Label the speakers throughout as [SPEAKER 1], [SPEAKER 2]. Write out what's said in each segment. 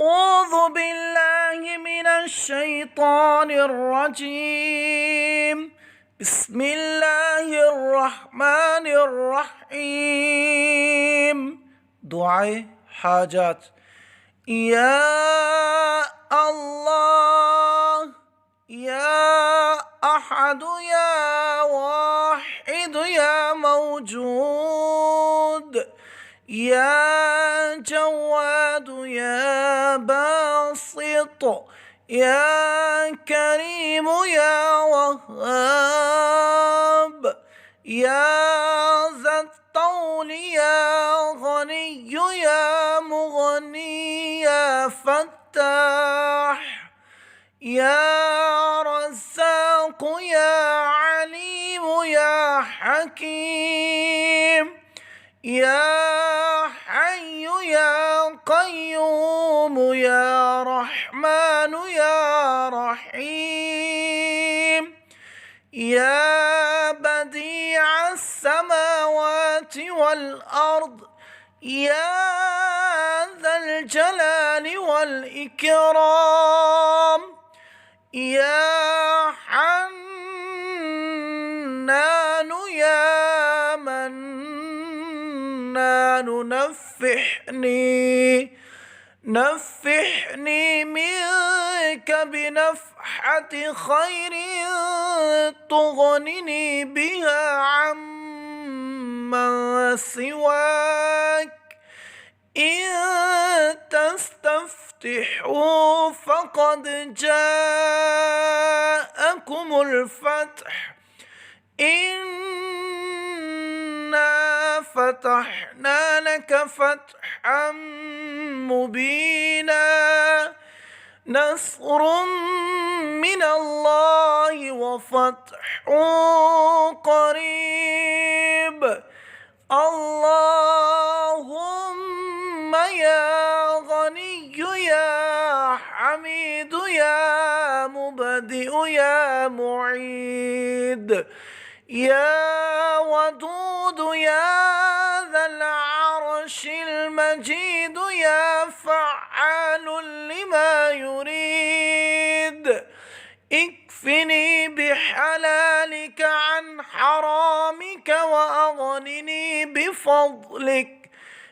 [SPEAKER 1] أعوذ بالله من الشيطان الرجيم. بسم الله الرحمن الرحيم. دعاء حاجات. يا الله يا أحد يا واحد يا موجود يا جواد يا باسط يا كريم يا وهاب يا ذا الطول يا غني يا مغني يا فتاح يا رزاق يا عليم يا حكيم يا حي يا قيوم يا رحمن يا رحيم يا بديع السماوات والأرض يا ذا الجلال والإكرام يا حنان يا منان نفحني منك بنفحة خير تغنني بها عمن سواك إن تستفتحوا فقد جاءكم الفتح إنا فتحنا لك فتحا مبينا نصر من الله وفتح قريب اللهم يا غني يا حميد يا مبدئ يا معيد يا ودود يا ذا العرش المجيد يا فعال لما يريد اكفني بحلالك عن حرامك وأغنني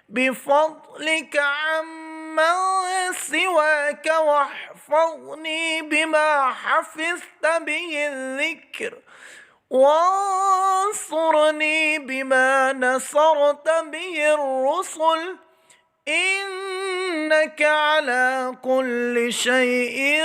[SPEAKER 1] بفضلك عمن سواك واحفظني بما حفظت به الذكر وانصرني بما نصرت به الرسل إنك على كل شيء